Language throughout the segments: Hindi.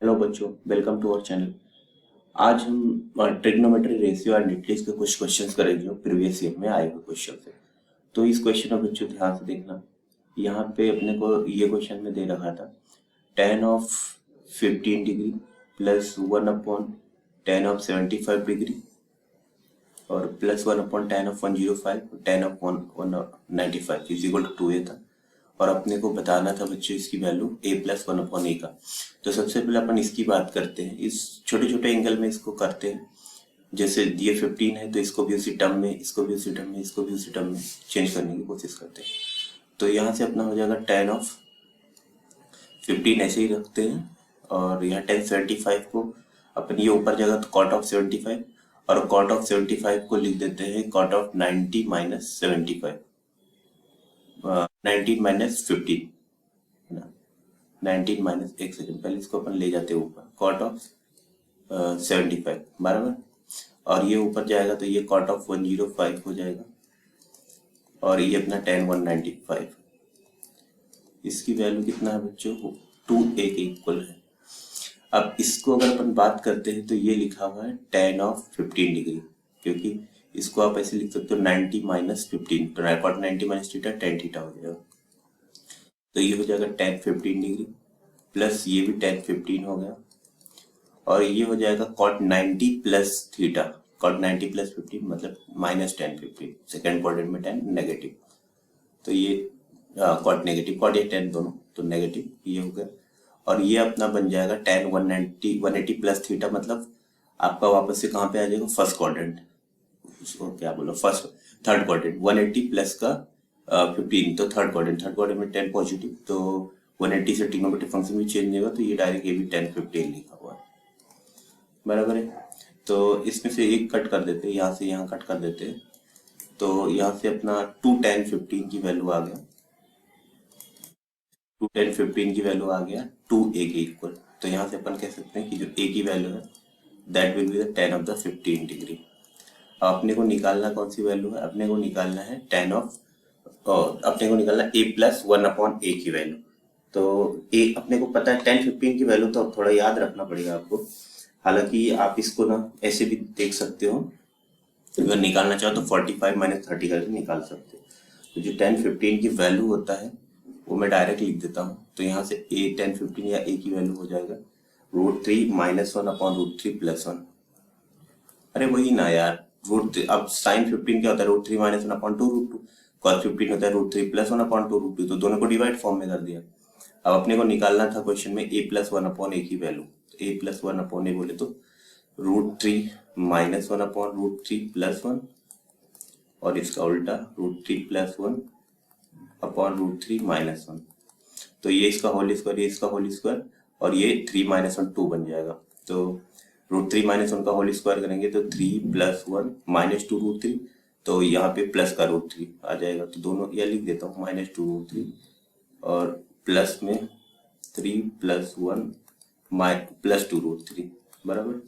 हेलो बच्चों, वेलकम टू अवर चैनल। आज हम ट्रिग्नोमेट्री रेशियो एंड डिटेल्स के कुछ क्वेश्चंस करेंगे जो प्रीवियस ईयर में आए हुए क्वेश्चन है। तो इस क्वेश्चन में बच्चों ध्यान से देखना। यहाँ पे अपने को ये क्वेश्चन में दे रखा था tan of 15 degree plus 1/tan of 75 degree और plus 1/tan of 105 tan of 195 is equal to 2a था। और अपने को बताना था बच्चों इसकी वैल्यू a+1/a का। तो सबसे पहले अपन इसकी बात करते हैं। इस छोटे छोटे एंगल में इसको करते हैं। जैसे ये 15 है तो इसको भी उसी टर्म में, इसको भी उसी टर्म में, इसको भी उसी टर्म में चेंज करने की कोशिश करते हैं। तो यहाँ से अपना हो जाएगा tan ऑफ 15 ऐसे ही रखते हैं। और यहाँ tan75 को अपन ये ऊपर जाएगा तो cot ऑफ 75 और cot ऑफ 75 को लिख देते हैं cot ऑफ 90 - 75 19 - 15 है ना। 19 माइनस एक सेकेंड पहले इसको अपन ले जाते हैं ऊपर cot ऑफ 75 बराबर। और ये ऊपर जाएगा तो ये cot ऑफ 105 हो जाएगा और ये अपना tan 195। इसकी वैल्यू कितना है बच्चों, 2a के इक्वल है। अब इसको अगर अपन बात करते हैं तो ये लिखा हुआ है tan ऑफ 15 डिग्री, क्योंकि इसको आप ऐसे लिख सकते हो 90 - 15 तो cot 90 - थीटा tan थीटा हो जाएगा। तो ये हो जाएगा tan 15 डिग्री प्लस ये भी tan 15 हो गया और ये हो जाएगा cot 90 plus theta. cot 90 plus 15 मतलब -tan 15, सेकेंड क्वाड्रेंट में tan नेगेटिव। तो ये cot नेगेटिव, cot या tan दोनों, तो नेगेटिव ये हो गया। और ये अपना बन जाएगा tan 180 प्लस थीटा, मतलब आपका वापस से कहाँ पे आ जाएगा, फर्स्ट क्वाड्रेंट, उसको क्या बोलो, फर्स्ट थर्ड क्वाड्रेंट। 180 प्लस का 15 तो थर्ड क्वाड्रेंट में tan पॉजिटिव, तो 180 से ट्रिग्नोमेट्रिक फंक्शन भी चेंज होगा तो ये डायरेक्ट ये भी tan 15 लिखा हुआ है बराबर है। तो इसमें से एक कट कर देते हैं, यहाँ से यहाँ कट कर देते हैं। तो यहाँ से अपना 2 tan 15 की वैल्यू आ गया, 2 tan 15 की वैल्यू आ गया 2a के इक्वल। तो यहाँ से अपन कह सकते हैं कि जो a की वैल्यू है that will be the tan of the 15 degree. अब अपने को निकालना कौन सी वैल्यू है, अपने को निकालना है अपने को निकालना a+1/a की वैल्यू। तो a अपने को पता है tan 15 की वैल्यू, तो थोड़ा याद रखना पड़ेगा आपको। हालांकि आप इसको ना ऐसे भी देख सकते हो, अगर निकालना चाहो तो 45 - 30 करके निकाल सकते हो। तो जो tan 15 की वैल्यू होता है वो मैं डायरेक्ट लिख देता हूँ। तो यहाँ से tan 15 या a की वैल्यू हो जाएगा √3 - 1/√3 + 1। अरे वही ना यार, अब sin 15 क्या होता है, √3 - 1/2√2। cos 15 होता है √3 + 1/2√2, तो दोनों को डिवाइड फॉर्म में कर दिया। अब अपने को निकालना था क्वेश्चन में a+1/a की वैल्यू। a+1/a बोले तो √3 - 1/√3 + 1 और इसका उल्टा √3 + 1/√3 - 1। तो ये इसका होल स्क्वायर, ये इसका होल स्क्वायर और ये 3 - 1 2 बन जाएगा। तो √3 - 1 का होल स्क्वायर करेंगे तो 3 + 1 -2 √3, तो यहाँ पे प्लस का √3 आ जाएगा। तो दोनों यह लिख देता हूँ -2 √3 और प्लस में 3 + 1 +2 √3 बराबर।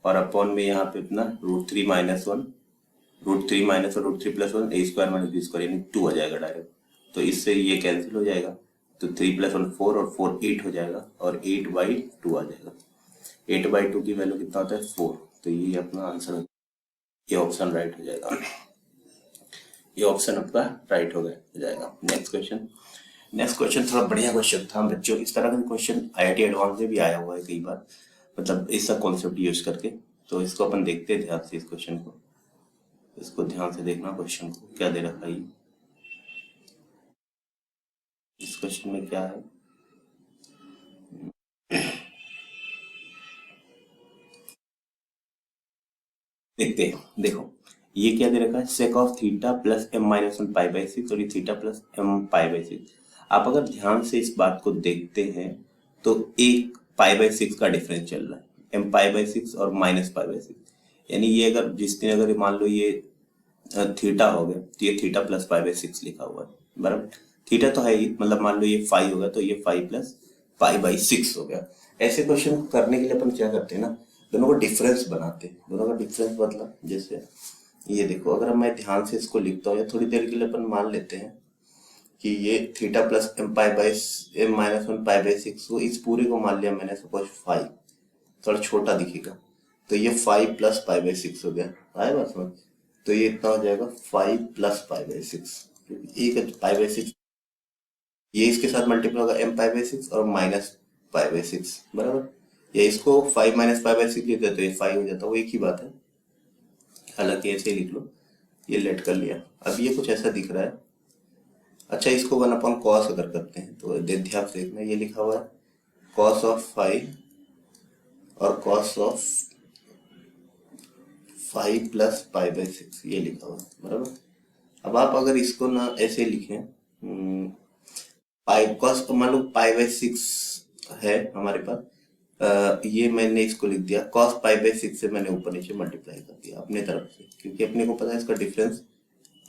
और अपॉन में यहाँ पे अपना √3 - 1 √3 - √3 + 1 a² - b² यानी 2 आ जाएगा डायरेक्ट। तो इससे ये कैंसिल हो जाएगा, तो 3 + 1 4 और 4 8 हो जाएगा और 8/2 आ जाएगा। 8/2 की वैल्यू कितना होता है, 4। तो ये अपना आंसर, ये ऑप्शन राइट हो जाएगा। ये ऑप्शन आपका राइट हो जाएगा। नेक्स्ट क्वेश्चन थोड़ा बढ़िया क्वेश्चन था बच्चों। इस तरह का क्वेश्चन IIT एडवांस में भी आया हुआ है कई बार, मतलब ऐसा कॉन्सेप्ट यूज करके। तो इसको अपन देखते हैं ध्यान से, इस क्वेश्चन को, इसको ध्यान से देखना। क्वेश्चन को क्या दे रखा है, इस क्वेश्चन में क्या है, देखते हैं। देखो ये क्या दे रखा है, sec of theta plus m - 1 π/6 और ये थीटा प्लस m π/6। आप अगर ध्यान से इस बात को देखते हैं तो एक π/6 का डिफरेंस चल रहा है, m π/6 और -π/6। यानी ये अगर जिस दिन अगर मान लो ये थीटा हो गया तो ये थीटा प्लस π/6 लिखा हुआ है बराबर। थीटा तो है ही, मतलब मान लो ये 5 हो गया तो ये 5 + π/6 हो गया। ऐसे क्वेश्चन करने के लिए अपन क्या करते हैं ना, दोनों को डिफरेंस बनाते हैं। दोनों का डिफरेंस मतलब जैसे ये देखो, अगर मैं ध्यान से इसको लिखता हूँ या थोड़ी देर के लिए अपन मान लेते हैं कि ये theta plus m pi by m minus one pi by six हो, इस पूरे को मान लिया मैंने सपोज 5, थोड़ा छोटा दिखेगा, तो ये 5 प्लस पाई बाई सिक्स हो गया, आए बात समझ। तो ये इतना हो जाएगा 5 प्लस पाई बाई सिक्स, एक पाई बाई सिक्स, ये इसके साथ मल्टीप्लाई होगा एम पाई बाई सिक्स और माइनस पाई बाई सिक्स, बराबर। ये इसको 5 माइनस पाई बाई सिक्स लेते तो ये 5 हो जाता, वो एक ही बात है, हालांकि ऐसे ही लिख लो, ये लेट कर लिया। अब ये कुछ ऐसा दिख रहा है। अच्छा, इसको 1 अपॉन कॉस अगर करते हैं तो ध्यान से देखना, ये लिखा हुआ है कॉस ऑफ 5 और cos of 5 plus pi by six, ये लिखा हुआ है, बराबर। अब आप अगर इसको ना ऐसे लिखें, पाई कॉस मान लो पाई बाई सिक्स है हमारे पास, ये मैंने इसको लिख दिया कॉस पाई बाई सिक्स से मैंने ऊपर नीचे मल्टीप्लाई कर दिया अपने तरफ से, क्योंकि अपने को पता है इसका डिफरेंस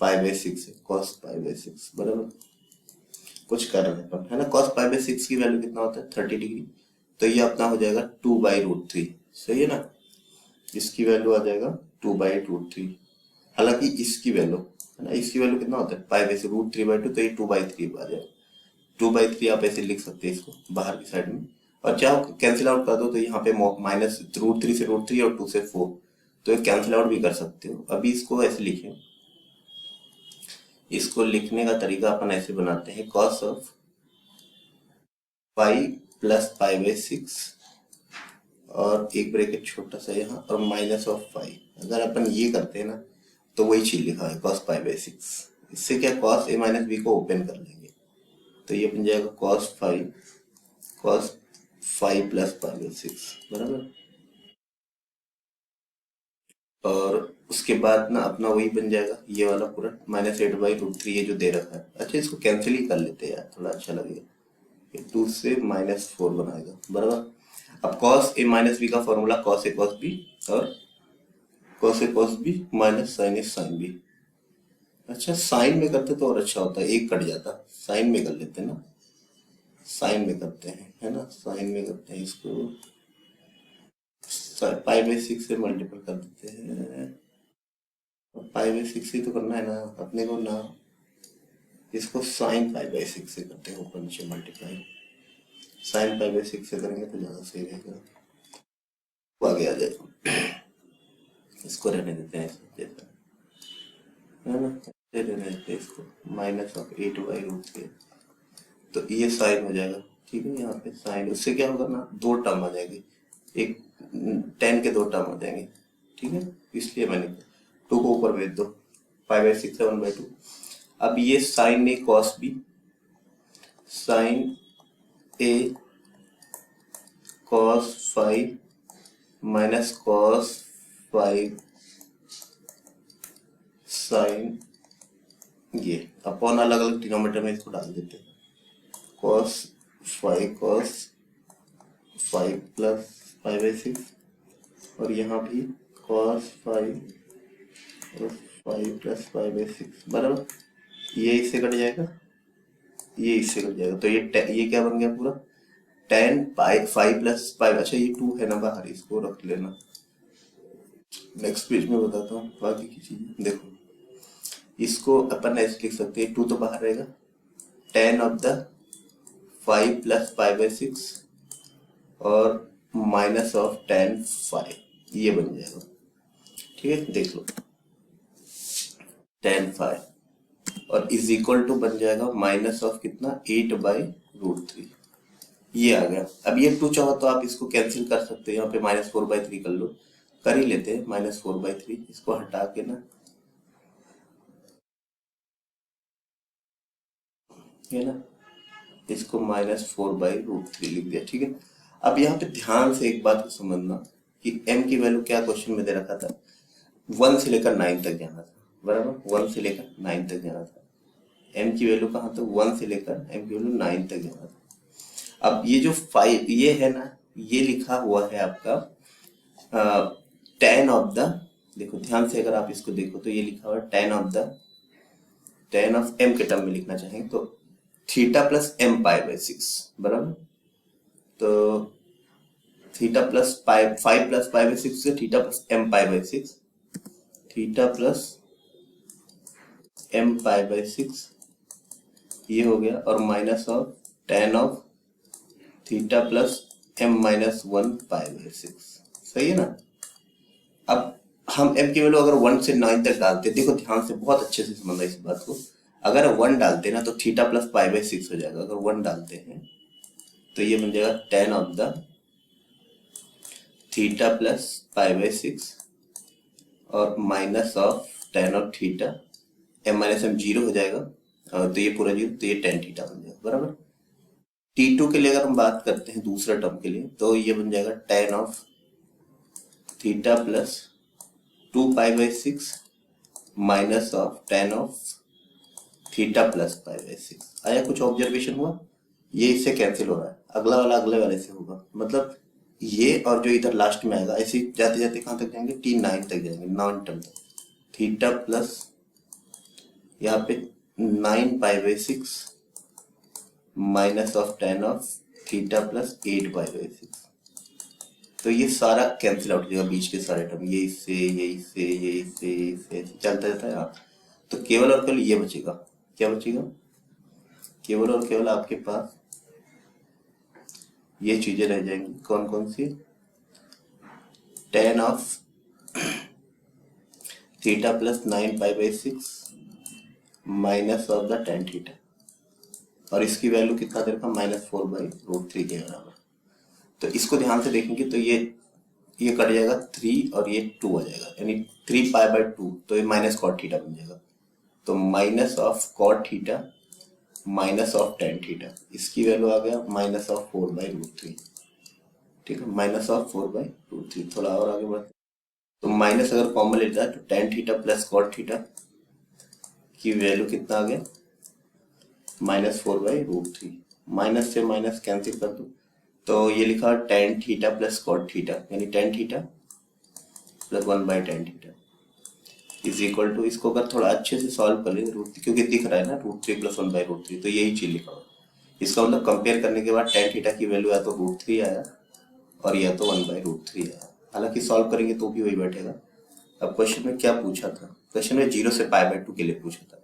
पाई बाई सिक्स है, कॉस पाई बाई सिक्स, बराबर। कुछ कर रहे हैं है ना, कॉस पाई बाई सिक्स की वैल्यू कितना होता है 30 डिग्री, तो ये अपना हो जाएगा 2/√3, सही है ना, इसकी वैल्यू आ जाएगा 2/√3। हालांकि इसकी वैल्यू है ना, इसकी वैल्यू कितना होता है पाई बाई से √3/2, तो ये 2/3 आ जाएगा, 2/3 आप ऐसे लिख सकते हैं इसको बाहर की साइड में, और चाहो कैंसिल आउट कर दो तो यहाँ पे माइनस √3 से √3 और 2 से 4, तो ये कैंसिल आउट भी कर सकते हो। अभी इसको ऐसे लिखें, इसको लिखने का तरीका अपन ऐसे बनाते हैं, cos of 5 plus pi by six और एक ब्रैकेट छोटा सा यहाँ और माइनस ऑफ 5, अगर अपन ये करते हैं ना तो वही चीज लिखा है कॉस पाई बाई सिक्स। इससे क्या कॉस ए माइनस बी को ओपन कर लेंगे, तो ये बन जाएगा cos 5 plus pi by six, बराबर। और उसके बाद ना अपना वही बन जाएगा ये वाला पूरा -8/√3, ये जो दे रखा है। अच्छा, इसको कैंसिल ही कर लेते हैं यार, थोड़ा अच्छा लगेगा, 2 से -4 बनाएगा, बराबर। अब कॉस ए माइनस बी का formula cos A cos B, और cos A cos B minus sign A sine B. अच्छा, साइन में करते तो और अच्छा होता है, एक कट जाता, साइन में कर लेते हैं ना, साइन में करते हैं है ना, साइन में करते हैं इसको पाई बाई सिक्स से मल्टीपल कर देते हैं, पाई बाई सिक्स ही तो करना है ना अपने को ना, इसको साइन पाई बाई सिक्स से करते हैं ऊपर नीचे multiply, sine pi by six से करेंगे तो ज़्यादा सही रहेगा, वो आगे आ जाएगा। इसको रहने देते हैं जैसा है ना, रहने देते हैं इसको, माइनस ऑफ 8/√3, तो ये साइन हो जाएगा, ठीक है। यहाँ पे साइन, उससे क्या होगा ना, दो टर्म आ जाएंगे, एक 10 के दो टर्म हो जाएंगे, ठीक है, इसलिए मैंने 2 को ऊपर भेज दो, 5/6 है 1/2। अब ये साइन ए कॉस बी, साइन ए कॉस 5 माइनस कॉस 5 साइन, ये अपॉन अलग अलग डिनोमिनेटर में इसको डाल देते हैं, cos 5 plus pi by six, और यहाँ भी cos 5 plus pi by six, बराबर। ये इससे कट जाएगा, ये इससे कट जाएगा, तो ये क्या बन गया पूरा tan पाई 5 प्लस पाई। अच्छा, ये 2 है ना बाहर, इसको रख लेना, नेक्स्ट पेज में बताता हूँ बाकी की चीजें। देखो, इसको अपन ऐसे लिख सकते हैं, 2 तो बाहर रहेगा, tan of the 5 plus pi by six और माइनस ऑफ tan 5, ये बन जाएगा, ठीक है। देख लो tan 5 और इज इक्वल टू बन जाएगा माइनस ऑफ कितना 8/√3, ये आ गया। अब ये 2 चाहो तो आप इसको कैंसिल कर सकते हैं, यहाँ पे -4/3 कर लो, कर ही लेते हैं -4/3, इसको हटा के ना, है ना, इसको -4/√3 लिख दिया, ठीक है। अब यहाँ पे ध्यान से एक बात को समझना कि m की वैल्यू क्या क्वेश्चन में दे रखा था, 1 से लेकर 9 तक जाना था, बराबर, 1 से लेकर 9 तक जाना था, m की वैल्यू कहाँ था 1 से लेकर m की वैल्यू 9 तक जाना था। अब ये जो 5 ये है ना, ये लिखा हुआ है आपका tan ऑफ द, देखो ध्यान से अगर आप इसको देखो तो ये लिखा हुआ है tan ऑफ m के टर्म में लिखना चाहें तो theta plus m pi by six, बराबर। तो theta plus pi 5 plus pi by six से theta plus m pi by six, theta plus m pi by six, ये हो गया, और minus of tan of theta plus m-1 π/6। सही है ना। अब हम m की वैल्यू अगर 1 से 9 तक डालते हैं, देखो ध्यान से, बहुत अच्छे से समझना इस बात को। अगर 1 डालते हैं ना तो थीटा प्लस π/6 हो जाएगा। अगर 1 डालते हैं तो ये बन जाएगा tan of the theta plus π/6 और minus of tan of theta, m-m 0 हो जाएगा, तो ये पूरा 0, तो ये tan थीटा बन जाएगा बराबर। T2 के लिए अगर हम बात करते हैं दूसरा टर्म के लिए, तो ये बन जाएगा tan of theta plus 2π/6 minus of tan of theta plus π/6। आया कुछ ऑब्जर्वेशन हुआ? ये इससे कैंसिल हो रहा है, अगला वाला अगले वाले से होगा, मतलब ये और जो इधर लास्ट में आएगा, ऐसे जाते जाते कहाँ तक जाएंगे, T9 तक जाएंगे, 9 टर्म तक। थीटा प्लस यहाँ पे 9π/6 minus of tan of theta plus 8π/6। तो ये सारा कैंसिल आउट हो जाएगा, बीच के सारे टर्म, ये इससे ये इससे ये इससे ये इससे चलता जाता है आप। तो केवल और केवल ये बचेगा। क्या बचेगा? केवल और केवल आपके पास ये चीजें रह जाएंगी। कौन कौन सी? tan of theta plus 9π/6 minus of the tan theta, और इसकी वैल्यू कितना दे रखा, -4/√3 के बराबर। तो इसको ध्यान से देखेंगे तो ये कट जाएगा 3 और ये 2 आ जाएगा, यानी 3π/2, तो ये माइनस कॉट थीटा बन जाएगा। तो minus of cot theta minus of tan theta, इसकी वैल्यू आ गया -4/√3। ठीक है, -4/√3। थोड़ा और आगे बढ़ते, तो माइनस अगर कॉमन लेता है तो tan theta plus cot theta की वैल्यू कितना आ गया, -4/√3। माइनस से माइनस कैंसिल कर दो, तो ये लिखा tan theta plus cot theta, यानी tan theta plus 1/tan theta is equal to, इसको अगर थोड़ा अच्छे से सॉल्व कर लें, क्योंकि दिख रहा है ना √3 प्लस 1/√3, तो यही चीज लिखा हुआ। इसका मतलब कंपेयर करने के बाद tan थीटा की वैल्यू या तो √3 आया और या तो 1/√3 आया। हालांकि सॉल्व करेंगे तो भी वही बैठेगा। अब क्वेश्चन में क्या पूछा था? क्वेश्चन में 0 से π/2 के लिए पूछा था।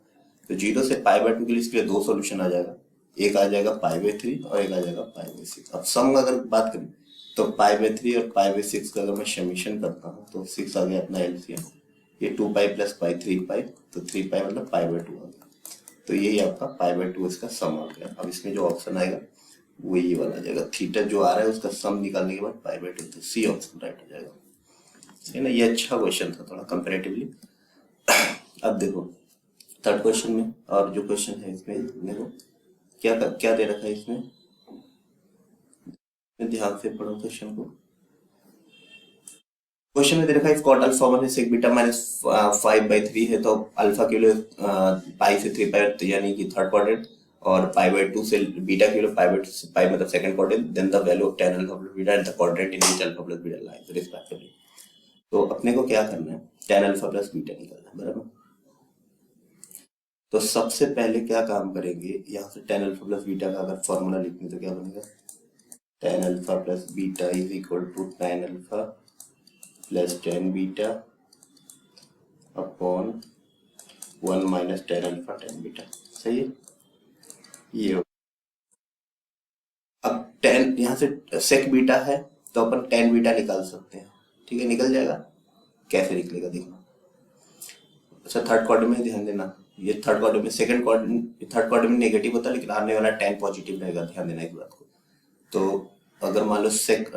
तो 0 से π/2 के लिए इसके लिए दो सॉल्यूशन आ जाएगा, एक आ जाएगा π/3 और एक आ जाएगा π/6। अब सम अगर बात करें तो π/3 और π/6 का अगर मैं समीशन करता हूँ तो 6 आ गया अपना एलसीएम, ये 2π प्लस π 3π, तो 3π मतलब π/2 आ गया। तो यही आपका π/2 इसका सम आ गया। अब इसमें जो ऑप्शन आएगा वो ये वाला आ जाएगा, थीटा जो आ रहा है उसका सम निकालने के बाद π/2, तो सी ऑप्शन राइट हो जाएगा। है ना, ये अच्छा क्वेश्चन था थोड़ा कंपैरेटिवली। अब देखो थर्ड क्वेश्चन में, और जो क्वेश्चन है इसमें देखो क्या दे रखा है इसमें, ध्यान से पढ़ो क्वेश्चन को। क्वेश्चन में दे रखा है कॉट अल्फा 1 है सेक बीटा -5/3 है, तो अल्फा के लिए पाई से 3π यानी कि थर्ड क्वाड्रेंट, और π/2 से बीटा के लिए π/2 से पाई मतलब second quadrant, then the value of tan alpha plus beta and the quadrant in which alpha plus beta lies respectively. तो अपने को क्या करना है, tan अल्फा प्लस बीटा निकालना है बराबर। तो सबसे पहले क्या काम करेंगे, यहाँ से tan अल्फा प्लस बीटा का अगर फॉर्मूला लिखने तो क्या बनेगा, tan alpha plus beta is equal to tan alpha plus tan beta upon 1 minus tan alpha tan beta. सही है, ये हो। अब tan यहाँ से सेक बीटा है तो अपन tan बीटा निकाल सकते हैं। ठीक है, निकल जाएगा। कैसे निकलेगा देखना। अच्छा, थर्ड क्वाड्रेंट में ध्यान देना, ये थर्ड क्वाड्रेंट में, थर्ड क्वाड्रेंट में नेगेटिव होता है लेकिन आने वाला tan पॉजिटिव रहेगा, ध्यान देना इस बात को। तो अगर मान लो sec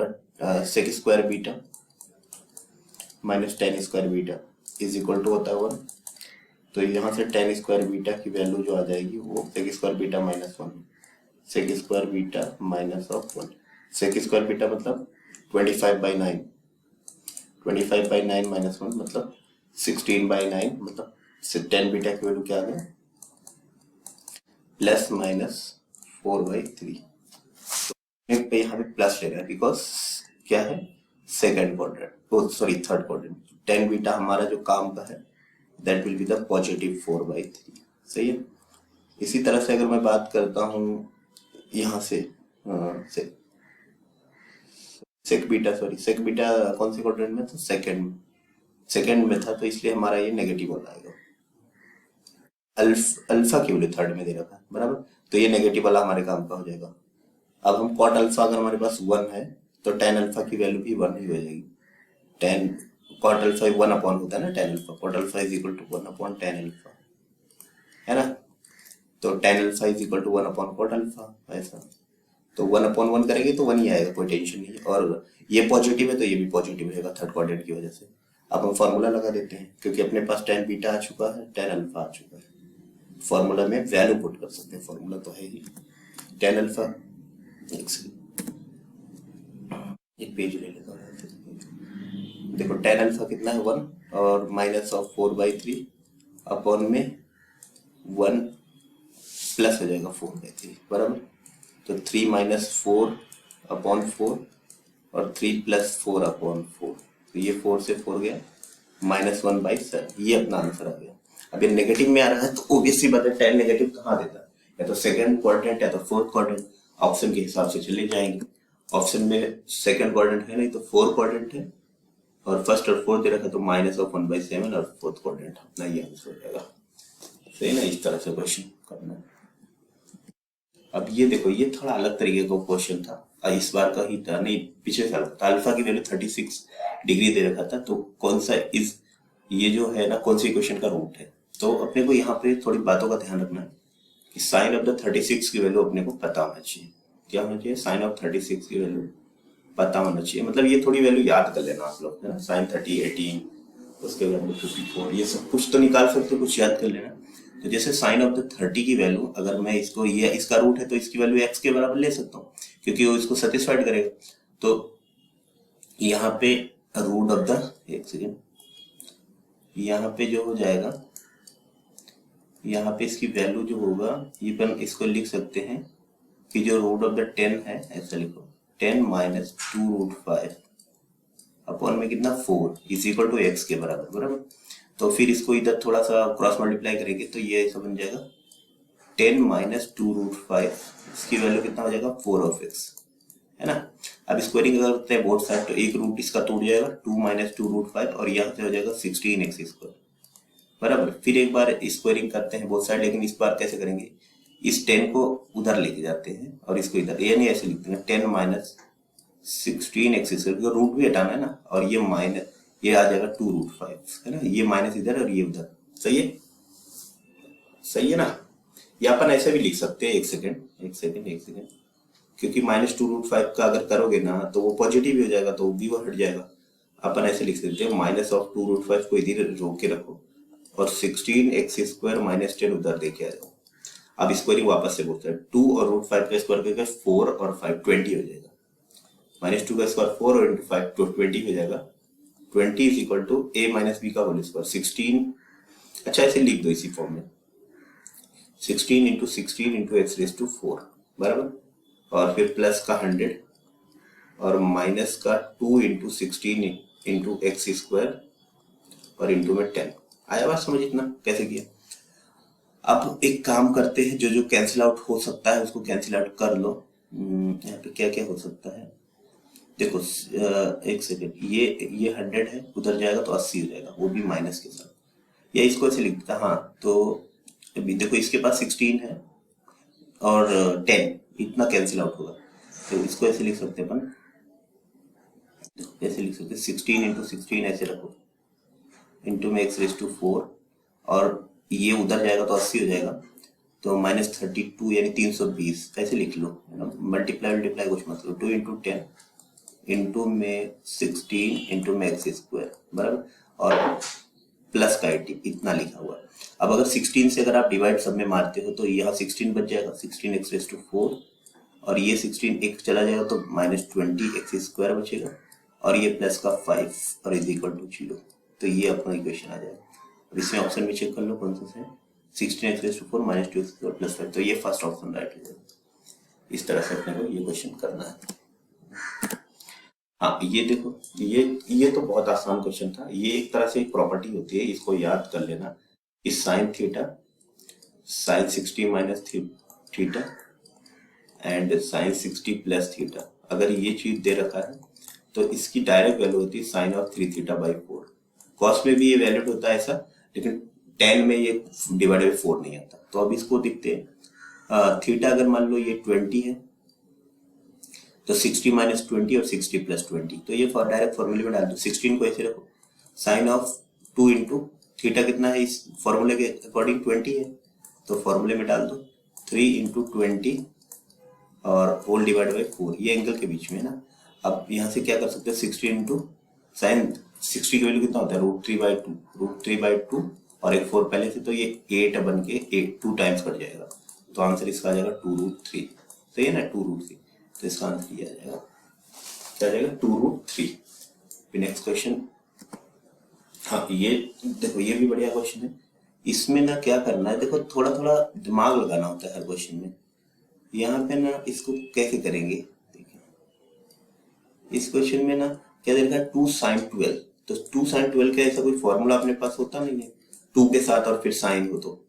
square beta minus tan square beta is equal to होता है 1, तो यहाँ से tan स्क्वायर बीटा की वैल्यू जो आ जाएगी वो sec square beta -1, sec square beta -1। Sec square beta मतलब 25/9, 25/9 -1 मतलब 16/9, मतलब tan बीटा की वैल्यू क्या आ गया, ±4/3। पे यहाँ पे प्लस ले रहा है बिकॉज क्या है, second quadrant, sorry third quadrant. tan beta हमारा जो काम का है that will be the positive 4/3। सही है। इसी तरह से अगर मैं बात करता हूँ यहाँ से सेक बीटा कौन से क्वाड्रेंट में था, सेकंड में था, तो इसलिए हमारा ये नेगेटिव हो जाएगा। अल्फा की वैल्यू थर्ड में दे रखा है बराबर। तो ये नेगेटिव वाला हमारे काम का हो जाएगा। अब हम कॉट अल्फा अगर हमारे पास 1 है तो टेन अल्फा की वैल्यू भी 1 ही हो जाएगी। टेन कॉट अल्फा 1 अपॉन होता है ना tan alpha, cot alpha is equal to 1 upon tan alpha, है ना। तो tan alpha is equal to 1 upon cot alpha, ऐसा। तो 1 अपॉन 1 करेंगे तो 1 ही आएगा, कोई टेंशन नहीं है। और ये पॉजिटिव है तो ये भी पॉजिटिव रहेगा थर्ड क्वाड्रेंट की वजह से। अब हम फॉर्मूला लगा देते हैं, क्योंकि अपने पास टेन बीटा आ चुका है, टेन अल्फा आ चुका है। फॉर्मूला में वैल्यू पुट कर सकते हैं, फॉर्मूला तो है ही टेन अल्फा। एक पेज ले लेता हूँ। देखो टेन अल्फा कितना है 1, और माइनस ऑफ 4/3 अपॉन में 1 प्लस हो जाएगा 4/3, बराबर। तो 3 माइनस 4 अपॉन 4 और 3 प्लस 4 अपॉन 4, तो ये 4 से 4 गया, -1/7, ये अपना आंसर आ गया। अब ये नेगेटिव में आ रहा है तो ओबियसली बात है 10 नेगेटिव कहाँ देता है, या तो सेकंड क्वाड्रेंट या तो फोर्थ क्वाड्रेंट। ऑप्शन के हिसाब से चले जाएंगे। ऑप्शन में सेकंड क्वाड्रेंट है नहीं तो फोर्थ क्वाड्रेंट है, और फर्स्ट और फोर्थ दे रखा तो -1/7 और फोर्थ क्वाड्रेंट अपना ये आंसर हो जाएगा। सही ना, इस तरह से क्वेश्चन करना है। अब ये देखो, ये थोड़ा अलग तरीके का क्वेश्चन था, इस बार का ही था, नहीं पिछले साल था। अल्फा की वैल्यू 36 डिग्री दे रखा था, तो कौन सा इस ये जो है ना कौन सी इक्वेशन का रूट है। तो अपने को यहाँ पे थोड़ी बातों का ध्यान रखना है कि साइन ऑफ द 36 की वैल्यू अपने को पता होना चाहिए। क्या होना चाहिए, साइन ऑफ 36 की वैल्यू पता होना चाहिए। मतलब ये थोड़ी वैल्यू याद कर लेना आप लोग, है ना। साइन 30, 18, उसके वैल्यू 54, ये सब कुछ तो निकाल सकते हो, कुछ याद कर लेना। तो जैसे साइन ऑफ द 30 की वैल्यू, अगर मैं इसको, ये इसका रूट है तो इसकी वैल्यू x के बराबर ले सकता हूँ, क्योंकि वो इसको सेटिस्फाइड करेगा। तो यहाँ पे रूट ऑफ द, एक सेकेंड, यहाँ पे जो हो जाएगा, यहाँ पे इसकी वैल्यू जो होगा, ये अपन इसको लिख सकते हैं कि जो रूट ऑफ द 10 है, ऐसा लिखो 10 माइनस 2√5 अपॉन में कितना 4 इज इक्वल टू x के बराबर, बराबर। तो फिर इसको इधर थोड़ा सा क्रॉस मल्टीप्लाई करेंगे तो ये ऐसा बन जाएगा 10 माइनस 2√5, इसकी वैल्यू कितना हो जाएगा 4 ऑफ x, है ना। अब स्क्वायरिंग अगर करते हैं बोथ साइड तो एक रूट इसका टूट जाएगा 2 माइनस 2√5, और यहाँ से हो जाएगा 16x², बराबर। फिर एक बार स्क्वायरिंग करते हैं बोथ साइड, लेकिन इस बार कैसे करेंगे, इस 10 को उधर लेके जाते हैं और इसको इधर, ये नहीं ऐसे लिखते हैं 10 माइनस 16x², रूट भी हटाना है ना, और ये माइनस, ये आ जाएगा 2√5, है ना। ये माइनस इधर और ये उधर, सही है, सही है ना। या अपन ऐसे भी लिख सकते हैं, एक सेकेंड, क्योंकि -2√5 का अगर करोगे ना तो वो पॉजिटिव ही हो जाएगा, तो भी वो हट जाएगा। अपन ऐसे लिख सकते हैं माइनस ऑफ 2√5 को इधर रोक के रखो और 16x² माइनस 10 उधर देके आ जाओ। अब स्क्वायरिंग वापस से बोलते हैं, 2 और √5 का स्क्वायर करके 4 और 5 20 हो जाएगा, -2 का स्क्वायर 4 और इंटू 5 तो 20 हो जाएगा। 20 is equal to a minus b का होल स्क्वायर 16, अच्छा ऐसे लिख दो इसी फॉर्म में, 16 इंटू 16 इंटू x⁴, बराबर। और फिर प्लस का 100 और माइनस का 2 इंटू 16 इंटू x² और इंटू में 10। आया बात समझ इतना कैसे किया। अब एक काम करते हैं, जो जो कैंसिल आउट हो सकता है उसको कैंसिल आउट कर लो। यहाँ पे क्या क्या हो सकता है देखो, एक सेकेंड, ये 100 है, उधर जाएगा तो 80 हो जाएगा, वो भी माइनस के साथ, या इसको ऐसे लिख देता। हाँ तो अभी देखो इसके पास 16 है और 10, इतना कैंसिल आउट होगा, तो इसको ऐसे लिख सकते हैं अपन, ऐसे लिख सकते हैं 16 इंटू 16 ऐसे रखो, इंटू में x⁴, और ये उधर जाएगा तो 80 हो जाएगा, तो -32 यानी 320 ऐसे लिख लो, मल्टीप्लाई कुछ मतलब 2 इंटू 10 इंटू में 16 इंटू में x², बराबर, और प्लस का 80, इतना लिखा हुआ है। अब अगर 16 से अगर आप डिवाइड सब में मारते हो तो यहाँ 16 बच जाएगा, 16x⁴, और ये 16 एक चला जाएगा तो -20x² बचेगा, और ये प्लस का 5 और इज इक्वल टू 0, तो ये अपना इक्वेशन आ जाएगा। और इसमें ऑप्शन में चेक कर लो कौन सा है, 16x⁴ -2x² प्लस 5, तो ये फर्स्ट ऑप्शन राइट हो जाएगा। इस तरह से अपने को ये क्वेश्चन करना है। हाँ ये देखो, ये तो बहुत आसान क्वेश्चन था। ये एक तरह से एक प्रॉपर्टी होती है, इसको याद कर लेना, इस sine theta, sine 60 minus theta and sine 60 plus theta, अगर ये चीज दे रखा है तो इसकी डायरेक्ट वैल्यू होती है साइन ऑफ 3θ/4। कॉस में भी ये वैलिड होता है ऐसा, लेकिन tan में ये डिवाइडेड बाय 4 नहीं आता। तो अब इसको देखते हैं, थीटा अगर मान लो ये 20 है तो 60 माइनस 20 और 60 प्लस 20, तो ये डायरेक्ट फॉर्मूले में डाल दो। 16 को ऐसे रखो, साइन ऑफ 2 इंटू थीटा कितना है इस फॉर्मूले के अकॉर्डिंग 20 है, तो फॉर्मूले में डाल दो 3 इंटू 20 और होल डिवाइड बाई 4, ये एंगल के बीच में है ना। अब यहाँ से क्या कर सकते हैं, 60 इंटू साइन 60 की वैल्यू कितना होता है √3/2, √3/2 और एक 4 पहले से, तो ये 8 बन के 2 टाइम्स कट जाएगा, तो आंसर इसका आ जाएगा 2√3। सही है ना, 2√3, तो इसका आंसर ये आ जाएगा, क्या आ जाएगा 2√3। फिर नेक्स्ट क्वेश्चन, हाँ ये देखो ये भी बढ़िया क्वेश्चन है। इसमें ना क्या करना है, देखो थोड़ा थोड़ा दिमाग लगाना होता है हर क्वेश्चन में। यहाँ पे ना इसको कैसे करेंगे, देखिए इस क्वेश्चन में ना क्या देखा है 2 sin 12, तो 2 sin 12 का ऐसा कोई फॉर्मूला अपने पास होता नहीं है, 2 के साथ और फिर साइन हो तो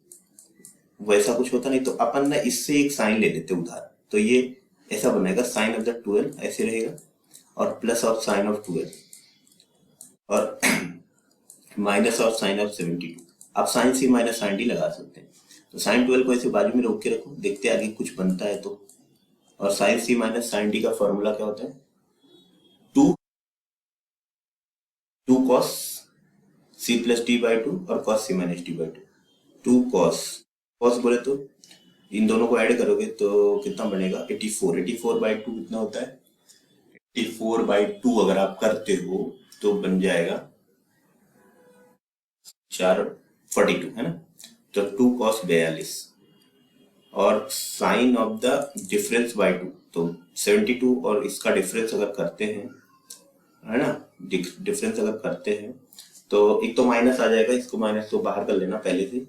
वैसा कुछ होता नहीं, तो अपन ना इससे एक साइन ले लेते उधार, तो ये ऐसा बनेगा साइन ऑफ द 12 ऐसे रहेगा और प्लस ऑफ साइन ऑफ 12 और माइनस ऑफ साइन ऑफ 72। आप sine c minus sine d लगा सकते हैं, तो साइन 12 को ऐसे बाजू में रोक के रखो, देखते हैं आगे कुछ बनता है तो। और sign c minus sine D का फॉर्मूला क्या होता है, 2 cos c plus D by 2 और cos c minus D by 2। 2 cos बोले तो इन दोनों को ऐड करोगे तो कितना बनेगा 84/2 कितना होता है 84/2 अगर आप करते हो तो बन जाएगा 442 है ना, तो 2 cos 42 और sine of the difference by 2, तो 72 और इसका डिफरेंस अगर करते हैं है ना, डिफरेंस अगर करते हैं तो एक तो माइनस आ जाएगा, इसको माइनस तो बाहर कर लेना पहले से,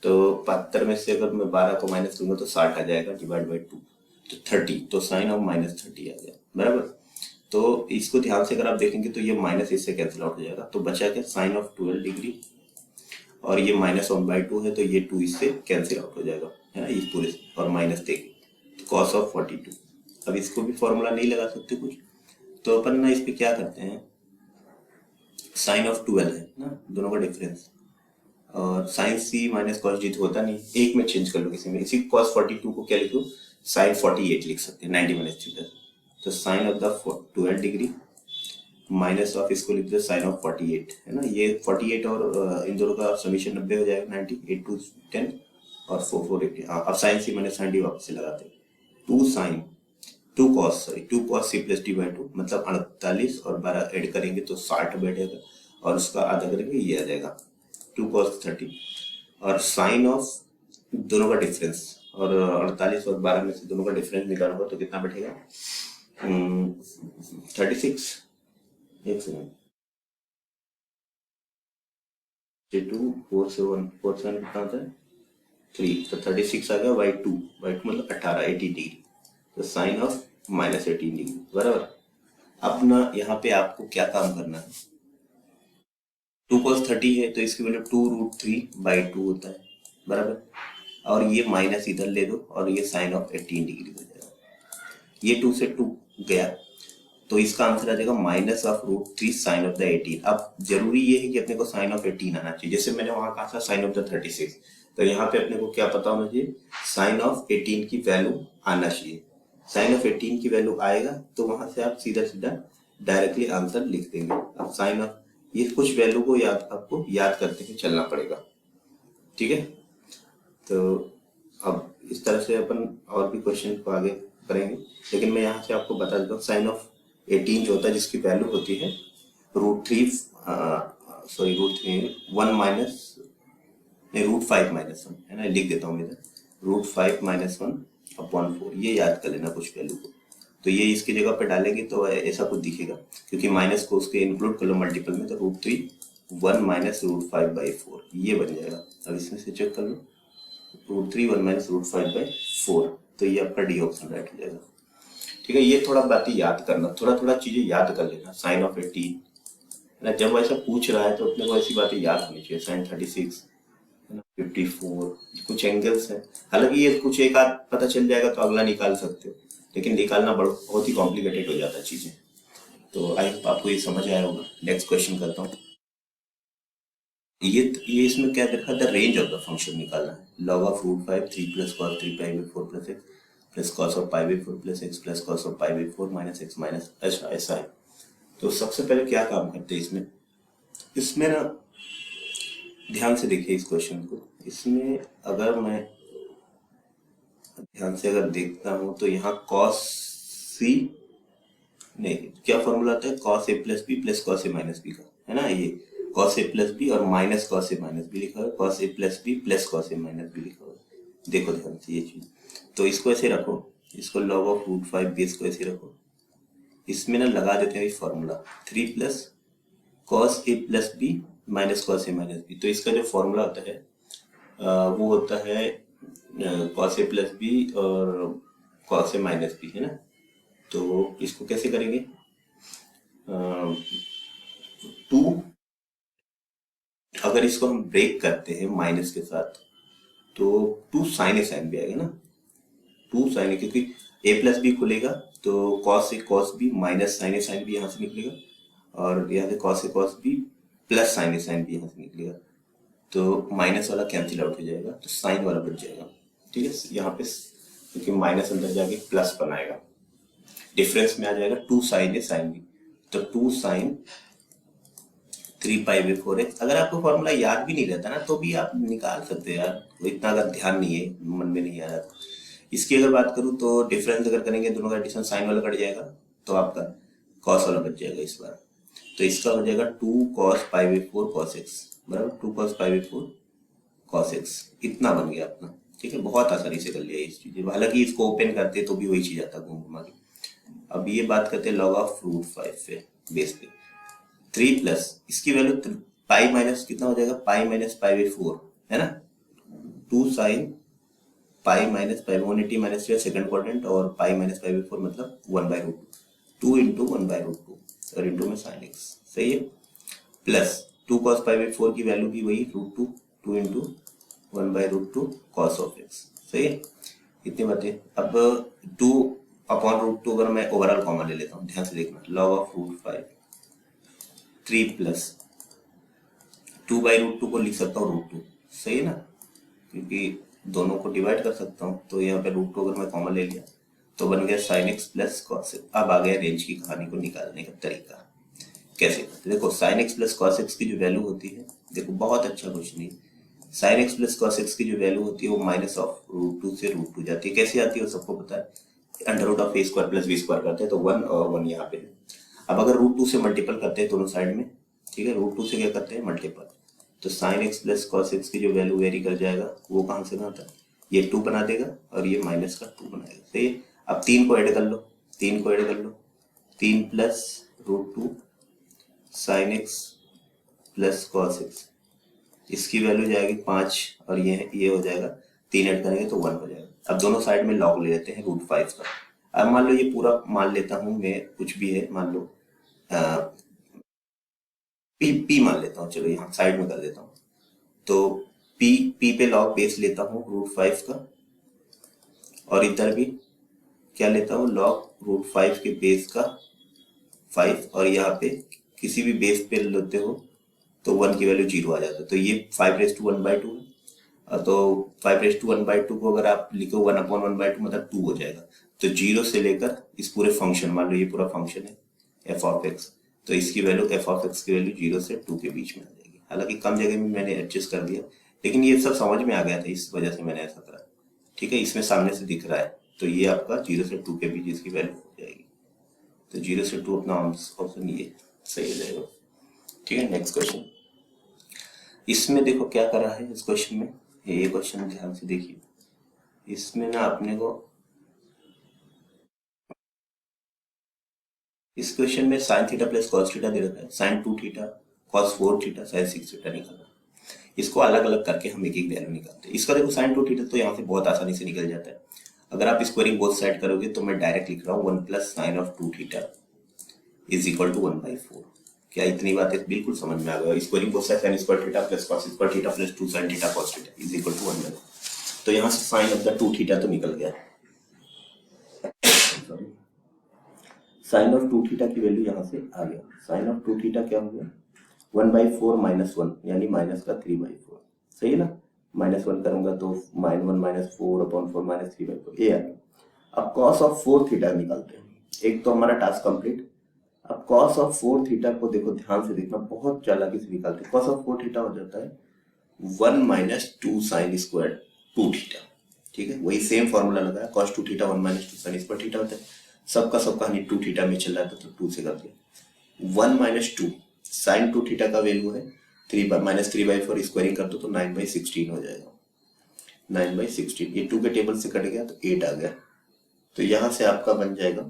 तो 72 में से अगर मैं 12 को माइनस करूंगा तो 60 आ जाएगा डिवाइड बाई 2, तो 30, तो साइन ऑफ -30 आ गया बराबर। तो इसको ध्यान से अगर आप देखेंगे तो ये माइनस इससे कैंसिल आउट हो जाएगा, तो बचा क्या साइन ऑफ 12 डिग्री और ये -1/2 है, तो ये 2 इससे कैंसिल आउट हो जाएगा है ना, इस पूरे से, और माइनस देखिए cos ऑफ 42। अब इसको भी फॉर्मूला नहीं लगा सकते कुछ, तो अपन ना इस पे क्या करते हैं, साइन ऑफ 12 है ना दोनों का डिफरेंस, और sign c minus cos D तो होता नहीं, एक में चेंज कर लो किसी में, इसी cos 42 को क्या लिखो साइन 48 लिख सकते हैं 90 माइनस थीटा, तो sine of the 12 degree minus of इसको लिख दो साइन ऑफ 48 है ना, ये 48 और इन दोनों का समीशन 90 हो जाएगा, 90 8 2 10 और 4 4 80। हाँ अब sign c minus sine D वापस से लगाते हैं, 2 cos c plus D by 2 मतलब 48 और 12 ऐड करेंगे तो 60 बैठेगा और उसका आधा करेंगे ये आ जाएगा 2 cos 30 और साइन ऑफ दोनों का डिफरेंस, और 48 और 12 में से दोनों का डिफरेंस निकालूंगा तो कितना बैठेगा 36, एक सेकंड 2 4 से 1 4 से 1 कितना होता है 3, तो 36 आ गया बाई 2 मतलब 18 80 डिग्री, तो साइन ऑफ -18 डिग्री बराबर। अब ना यहाँ पे आपको क्या काम करना है, 2 cos 30 है तो इसकी वैल्यू 2√3/2 होता है बराबर, और ये माइनस इधर ले दो और ये साइन ऑफ 18 डिग्री हो जाएगा, ये 2 से 2 गया तो इसका आंसर आ जाएगा minus of √3 sine of the 18। अब जरूरी ये है कि अपने को साइन ऑफ 18 आना चाहिए, जैसे मैंने वहां कहा था साइन ऑफ द 36, तो यहाँ पे अपने को क्या पता होना चाहिए साइन ऑफ 18 की वैल्यू आना चाहिए, साइन ऑफ 18 की वैल्यू आएगा तो वहां से आप सीधा सीधा डायरेक्टली आंसर लिख देंगे। अब साइन ऑफ ये कुछ वैल्यू को आपको याद करते हुए चलना पड़ेगा, ठीक है। तो अब इस तरह से अपन और भी क्वेश्चन को आगे करेंगे, लेकिन मैं यहाँ से आपको बता देता हूँ साइन ऑफ 18 जो होता है जिसकी वैल्यू होती है √3 सॉरी √3 1 माइनस √5 माइनस 1 है ना, लिख देता हूँ इधर √5 माइनस 1/4, ये याद कर लेना कुछ वैल्यू को, तो ये इसकी जगह पे डालेंगे तो ऐसा कुछ दिखेगा, क्योंकि माइनस को उसके इंक्लूड कर लो मल्टीपल में, तो √3 1 माइनस √5/4 ये बन जाएगा। अब इसमें से चेक कर लो √3 1 माइनस √5/4, तो ये आपका डी ऑप्शन राइट हो जाएगा, ठीक है। ये थोड़ा बातें याद करना, थोड़ा थोड़ा चीजें याद कर लेना, साइन ऑफ 18 है ना, जब ऐसा पूछ रहा है तो अपने को ऐसी बातें याद होनी चाहिए, साइन 36 है ना 54, कुछ एंगल्स हैं, हालांकि ये कुछ एक आध पता चल जाएगा तो अगला निकाल सकते हो, लेकिन निकालना बहुत ही कॉम्प्लिकेटेड हो जाता है चीजें। तो आई होप आपको ये समझ आया होगा। नेक्स्ट क्वेश्चन करता हूँ। ये इसमें क्या देखा, the range of the function निकालना है। Log of root 5 3 plus cos 3 pi by 4 plus x plus cos of pi by 4 plus x plus cos of pi by 4 minus x minus, ऐसा है। तो सबसे पहले क्या काम करते हैं इसमें, इसमें ना ध्यान से देखिए इस क्वेश्चन को। इसमें अगर मैं ध्यान से अगर देखता हूं तो यहाँ कॉस सी नहीं, क्या फॉर्मूला आता है, cos A plus B plus cos A minus b का, है ना। ये कॉस ए प्लस बी और minus cos A minus B लिखा है, cos A plus B plus cos A minus B लिखा है। देखो ध्यान से ये चीज, तो इसको ऐसे रखो, इसको लॉग ऑफ रूट 5 बेस को ऐसे रखो। इसमें ना लगा देते हैं formula 3 plus cos A plus B minus cos A minus B. तो इसका जो फॉर्मूला होता है वो होता है कॉस ए प्लस बी और कॉस ए माइनस बी, है ना। तो इसको कैसे करेंगे, 2 अगर इसको हम ब्रेक करते हैं माइनस के साथ तो 2 साइन ए साइन बी आएगा ना, 2 साइन ए, क्योंकि ए प्लस बी खुलेगा तो cos A cos B minus sign A sine B यहाँ से निकलेगा, और यहाँ से cos A cos B plus sign A sine B यहाँ से निकलेगा। तो माइनस वाला कैंसिल आउट हो जाएगा, तो साइन वाला बच जाएगा। ठीक है, यहाँ पे क्योंकि माइनस अंदर जाके प्लस बनाएगा, डिफरेंस में आ जाएगा 2 साइन ए साइन बी। तो 2 साइन 3 पाई बाई 4x। अगर आपको फॉर्मूला याद भी नहीं रहता ना तो भी आप निकाल सकते हैं यार, इतना अगर ध्यान नहीं है, मन में नहीं आ रहा। इसकी अगर बात करूं तो डिफरेंस अगर करेंगे दोनों का एडिशन, साइन वाला कट जाएगा तो आपका कॉस वाला बच जाएगा इस बार। तो इसका हो जाएगा 2 cos pi by 4 cos x बराबर 2 cos pi by 4 cos x। इतना बन गया अपना। ठीक है, बहुत आसानी से कर लिया इस चीज, हालांकि इसको ओपन करते तो भी वही चीज आता घूम घुमा के। अब ये बात करते हैं लॉग ऑफ रूट 5 पे बेस पे 3 प्लस इसकी वैल्यू पाई माइनस कितना हो जाएगा, पाई माइनस पाई बाई 4, है ना। 2 sine pi minus pi 180 minus second quadrant, और पाई माइनस पाई बाई 4 मतलब 1 by root 2 into 1 by root 2 और इंटू में साइन एक्स, सही है। प्लस 2 cos पाई बाई 4 की वैल्यू भी वही root 2 2 into 1 by root 2 cos of x, सही है। इतनी बातें। अब 2 अपॉन रूट 2 अगर मैं ओवरऑल कॉमन ले लेता हूँ, ध्यान से देखना, log of root 5 3 plus 2 by root 2 को लिख सकता हूँ रूट 2, सही है ना, क्योंकि दोनों को डिवाइड कर सकता हूँ। तो यहाँ पे रूट 2 अगर मैं कॉमन ले लिया तो बन गया sign x plus cos x. अब आ गया रेंज की कहानी को निकालने का तरीका, कैसे करते। देखो sign x plus cos x की जो वैल्यू होती है, देखो बहुत अच्छा क्वेश्चन है। Sign x plus cos x की जो वैल्यू होती है वो माइनस ऑफ रूट 2 से रूट 2 जाती है। कैसे आती है वो सबको पता है, under root of a square plus b square करते हैं तो 1 और 1 यहाँ पे है। अब अगर रूट 2 से मल्टीपल करते हैं दोनों साइड में, ठीक है, रूट 2 से क्या करते हैं मल्टीपल, तो sign x plus cos x की जो वैल्यू वेरी कर जाएगा वो कहाँ से बनता है, ये 2 बना देगा और ये माइनस का 2 बनाएगा, सही है। अब 3 को ऐड कर लो, 3 को ऐड कर लो, 3 plus root 2 sine x plus cos x, इसकी वैल्यू जाएगी 5 और ये हो जाएगा 3 ऐड करेंगे तो 1 हो जाएगा। अब दोनों साइड में लॉग ले लेते हैं रूट 5 का। अब मान लो ये पूरा मान लेता हूं मैं, कुछ भी है मान लो पी मान लेता हूँ, चलो यहाँ साइड में कर देता हूँ। तो पी पे लॉग बेस लेता हूँ रूट 5 का, और इधर भी क्या लेता हूँ लॉग रूट 5 के बेस का 5, और यहाँ पे किसी भी बेस पे लेते हो तो 1 की वैल्यू 0 आ जाता है। तो ये 5⁻1/2 है, तो 5⁻1/2 को अगर आप लिखो 1/1/2 मतलब 2 हो जाएगा। तो 0 से लेकर इस पूरे फंक्शन, मान लो ये पूरा फंक्शन है एफ ऑफ एक्स, तो इसकी वैल्यू एफ ऑफ एक्स की वैल्यू 0 से 2 के बीच में आ जाएगी। हालांकि कम जगह में मैंने एडजस्ट कर दिया, लेकिन ये सब समझ में आ गया था, इस वजह से मैंने ऐसा करा। ठीक है, इसमें सामने से दिख रहा है तो ये आपका 0 से 2 के बीच इसकी वैल्यू हो जाएगी। तो 0 से 2 अपना ऑप्शन ये सही हो जाएगा। ठीक है, नेक्स्ट क्वेश्चन। इसमें देखो क्या करा है इस क्वेश्चन में, ये क्वेश्चन ध्यान से देखिए। इसमें ना अपने को इस क्वेश्चन में sine theta plus cos theta दे रखा है, sine 2 theta cos 4 theta sine 6 theta निकालना। इसको अलग अलग करके हम एक एक वैल्यू निकालते हैं। इसका देखो साइन 2 थीटा तो यहाँ से बहुत आसानी से निकल जाता है। अगर आप स्क्वायरिंग बोथ साइड करोगे तो मैं डायरेक्ट लिख रहा हूँ 1 plus sine of 2 theta is equal to 1/4। क्या इतनी बातें बिल्कुल समझ में आ गया। Squaring both side sine square theta plus cos square theta plus 2 sine theta cos theta is equal to 1/4। तो यहाँ से साइन ऑफ द 2 थीटा तो निकल गया, साइन ऑफ 2 थीटा की वैल्यू यहाँ से आ गया। साइन ऑफ 2 थीटा क्या हो गया, 1/4 -1 यानी माइनस का 3/4, सही है ना। -1 करूंगा तो -1 -4/4 -3/4 ये आ गया। अब cos ऑफ 4 थीटा निकालते हैं। एक तो हमारा टास्क कंप्लीट। अब cos ऑफ 4 थीटा को देखो, ध्यान से देखना, बहुत चालाकी से निकालते हैं। cos ऑफ 4 थीटा हो जाता है 1 - 2 sin स्क्वायर 2 थीटा, ठीक है। वही सेम फॉर्मूला लगाया, cos 2 theta 1 - 2 sin square theta होता है। सबका कहानी 2 थीटा में चल रहा था तो 2 से कर दिया। 1 - 2 sin 2 थीटा का वैल्यू है 3/4, स्क्वायरिंग कर दो तो 9/16 हो जाएगा। 9/16 ये 2 के टेबल से कट गया तो 8 आ गया। तो यहां से आपका बन जाएगा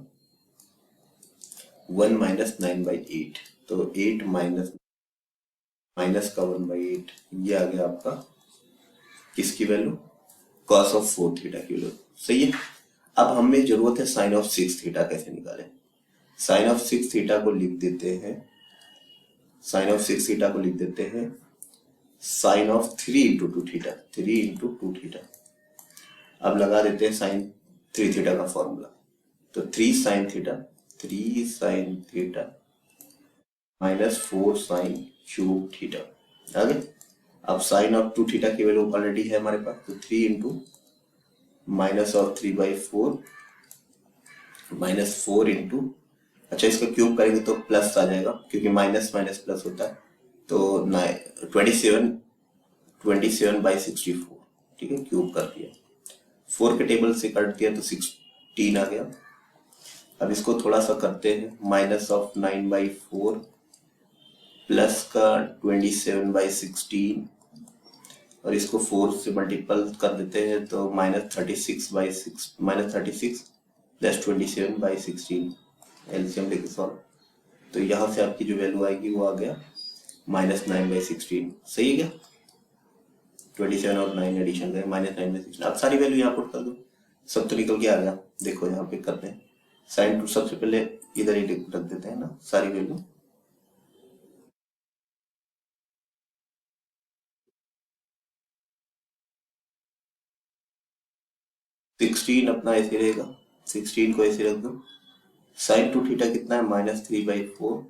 1 - 9/8, तो 8 माइनस का 1/8, ये आ गया आपका किसकी वैल्यू, cos ऑफ 4 थीटा की वैल्यू, सही है। अब हमें जरूरत है sin ऑफ 6 थीटा कैसे निकालें। sin ऑफ 6 थीटा को लिख देते हैं, sin ऑफ 6 थीटा को लिख देते हैं sin ऑफ 3 × 2 थीटा, 3 × 2 थीटा। अब लगा देते हैं sin 3 थीटा का फॉर्मूला, तो 3 sin theta -4 sin cube theta आ गया। अब sin ऑफ 2 थीटा की वैल्यू ऑलरेडी है हमारे पास, तो 3 × -3/4 -4 × अच्छा इसका क्यूब करेंगे तो प्लस आ जाएगा, क्योंकि माइनस माइनस प्लस होता है, तो 27/64, ठीक है, क्यूब कर दिया। 4 के टेबल से कट दिया तो 16 आ गया। अब इसको थोड़ा सा करते हैं, -9/4 प्लस का 27/16, और इसको 4 से मल्टीपल कर देते हैं तो -36 प्लस 27/16, एलसीएम लेके सॉल्व, तो यहाँ से आपकी जो वैल्यू आएगी वो आ गया -9/16, सही है क्या। 27 और 9 एडिशन करें, -9/16। अब सारी वैल्यू यहाँ पुट कर दो, सब तो निकल के आ गया। देखो यहाँ पे करते हैं sin 2, सबसे पहले इधर ही रख देते हैं ना सारी वैल्यू। सिक्सटीन अपना ऐसे रहेगा, 16 को ऐसे रख दो। sin 2 थीटा कितना है, -3/4,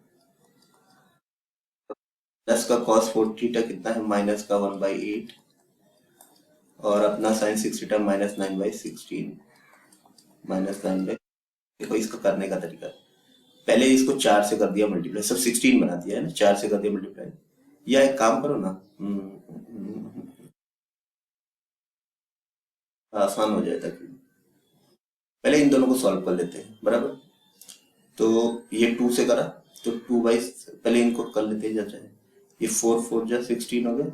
प्लस का cos 4 थीटा कितना है, माइनस का 1/8, और अपना sin 6 थीटा -9/16, -9/। देखो इसको करने का तरीका, पहले इसको 4 से कर दिया मल्टीप्लाई, सब 16 बना दिया है ना, 4 से कर दिया मल्टीप्लाई। या एक काम करो ना, आसान हो जाएगा, पहले इन दोनों को सॉल्व कर लेते हैं, बराबर। तो ये 2 से करा तो 2 पहले इनको कर लेते हैं, जैसे ये 4 4 जा 16 हो गया,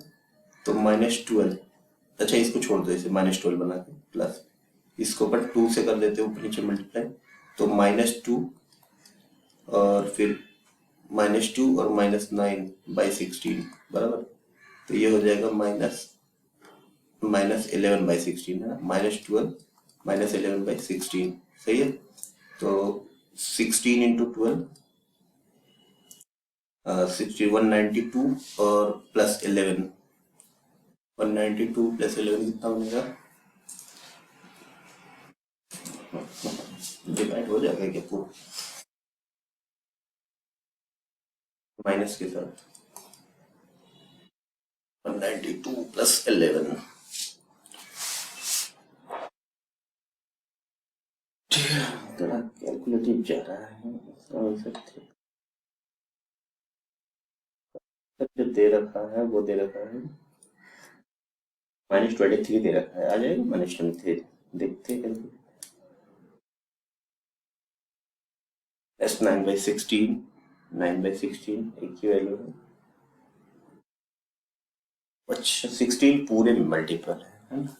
तो -12। अच्छा इसको छोड़ दो, इसे -12 बना के, प्लस इसको पर 2 से कर देते हैं ऊपर नीचे मल्टीप्लाई, तो -2 और फिर -2 और -9/16, बराबर। तो ये हो जाएगा -11/16 है ना, -12 -11/16, सही है। तो 16 × 12 192 और प्लस 11, 192 प्लस 11 कितना बनेगा, डिवाइड हो जाएगा क्या पूरा माइनस के साथ, 192 प्लस 11, थोड़ा कैलकुलेटिव जा रहा है, समझ सकते हैं। जो दे रखा है वो दे रखा है -23 दे रखा है, आ जाएगा -23, देखते हैं कैलकुलेट। 9/16, 9/16 एक ही वैल्यू है। अच्छा 16 पूरे में मल्टीपल है ना,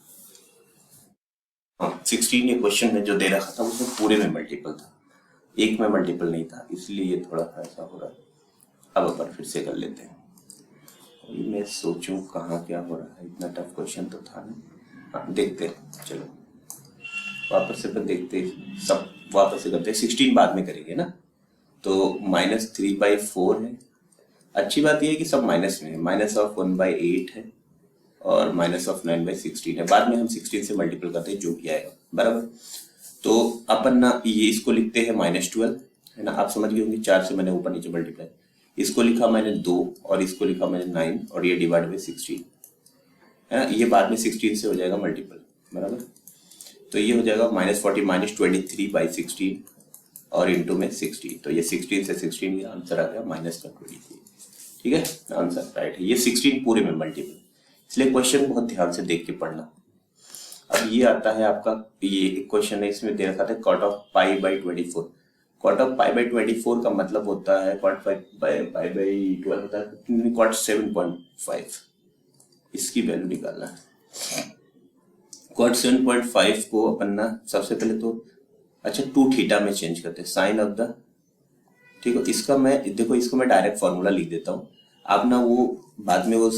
हाँ 16 ये क्वेश्चन में जो दे रखा था उसमें पूरे में मल्टीपल था, एक में मल्टीपल नहीं था, इसलिए ये थोड़ा ऐसा हो रहा है। अब अपन फिर से कर लेते हैं, मैं सोचूं कहाँ क्या हो रहा है, इतना टफ क्वेश्चन तो था नहीं। हाँ देखते हैं, चलो वापस से देखते हैं, सब वापस से करते हैं। 16 बाद में करेंगे ना, तो -3/4 है। अच्छी बात यह है कि सब माइनस में है, -1/8 है और -9/16 है। बाद में हम 16 से मल्टीपल करते हैं, जो भी आएगा, बराबर। तो अपन ना ये इसको लिखते हैं -12 है ना, आप समझ गए होंगे, 4 से मैंने ऊपर नीचे मल्टीप्लाई, इसको लिखा मैंने 2 और इसको लिखा मैंने 9 और ये डिवाइड बाई 16 है ना। ये बाद में 16 से हो जाएगा मल्टीपल, बराबर। तो ये हो जाएगा -40 -23 बाई 16 और इंटू में 16। तो ये 16 से 16 का आंसर आ गया -23। ठीक है, आंसर राइट है। ये 16 पूरे में मल्टीपल, इसलिए क्वेश्चन बहुत ध्यान से देख के पढ़ना। अब ये आता है आपका, ये क्वेश्चन है, इसमें दे रखा था cot of pi by 24। Cot of pi by 24 का मतलब होता है कॉट पाई बाई 12 होता है कॉट 7.5। इसकी वैल्यू निकालना है। कॉट 7.5 को अपन ना सबसे पहले तो अच्छा 2 थीटा में चेंज करते हैं, साइन ऑफ द, ठीक है। इसका मैं देखो, इसको मैं डायरेक्ट फॉर्मूला लिख देता हूँ, आप ना वो बाद में वो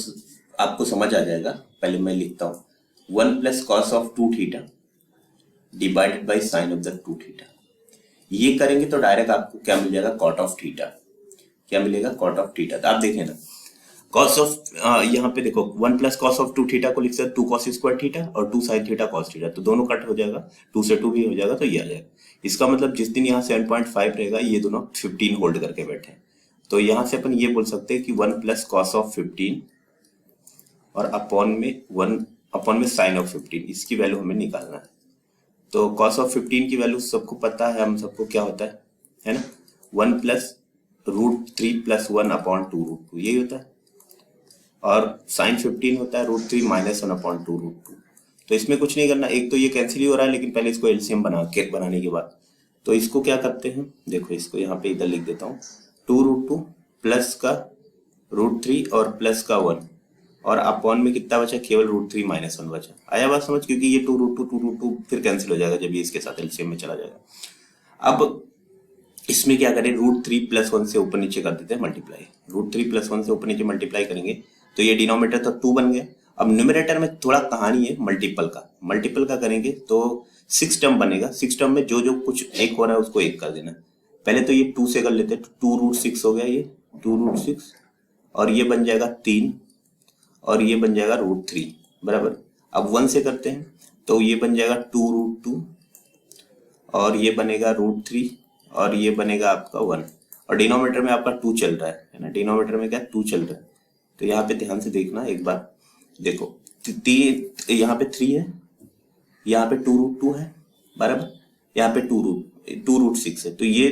आपको समझ आ जाएगा। पहले मैं लिखता हूँ 1 plus cos of 2 theta divided by sine of the 2 theta. ये करेंगे तो डायरेक्ट आपको क्या मिल जाएगा, कॉट ऑफ थीटा। क्या मिलेगा, कॉट ऑफ थीटा। तो आप देखें ना, कॉस ऑफ यहाँ पे देखो 1 प्लस कॉस ऑफ 2 थीटा को लिख सकते 2 कॉस स्क्वायर थीटा और 2 साइन थीटा कॉस थीटा, तो दोनों कट हो जाएगा, 2 से 2 भी हो जाएगा, तो ये आ जाएगा। इसका मतलब जिस दिन यहाँ 7.5 रहेगा ये दोनों 15 होल्ड करके बैठे, तो यहाँ से अपन ये बोल सकते हैं कि 1 प्लस कॉस ऑफ 15 और अपॉन में साइन ऑफ 15, इसकी वैल्यू हमें निकालना है। तो कॉस ऑफ 15 की वैल्यू सबको पता है, हम सबको क्या होता है ना, 1 प्लस √3 प्लस 1 अपॉन 2√2 यही होता है, और साइन 15 होता है √3 माइनस 1 अपॉन 2√2। तो इसमें कुछ नहीं करना, एक तो ये कैंसिल ही हो रहा है, लेकिन पहले इसको एलसीएम बनाने के बाद तो इसको क्या करते हैं, देखो इसको यहाँ पे इधर लिख देता हूँ, 2√2 प्लस का √3 और प्लस का 1 और अपॉन में कितना बचा, केवल √3 माइनस 1 बचा। आया बात समझ, क्योंकि ये 2√2 फिर कैंसिल हो जाएगा जब ये इसके साथ एलसीएम में चला जाएगा। अब इसमें क्या करें, √3 प्लस 1 से ऊपर नीचे कर देते हैं मल्टीप्लाई। √3 प्लस 1 से ऊपर नीचे मल्टीप्लाई करेंगे तो ये डिनोमिनेटर तो 2 बन गया। अब न्यूमरेटर में थोड़ा कहानी है मल्टीपल का करेंगे तो 6 टर्म बनेगा। 6 टर्म में जो जो कुछ एक हो रहा है उसको एक कर देना। पहले तो ये 2 से कर लेते हैं, 2√6 हो गया, ये 2√6 और ये बन जाएगा 3 और ये बन जाएगा √3, बराबर। अब 1 से करते हैं तो ये बन जाएगा 2√2 और ये बनेगा √3 और ये बनेगा आपका 1, और डिनोमिनेटर में आपका 2 चल रहा है ना, डिनोमिनेटर में क्या 2 चल रहा है। तो यहाँ पे ध्यान से देखना एक बार, देखो यहाँ पे 3 है, यहाँ पे 2√2 है, बराबर, यहाँ पे 2√6 है, तो ये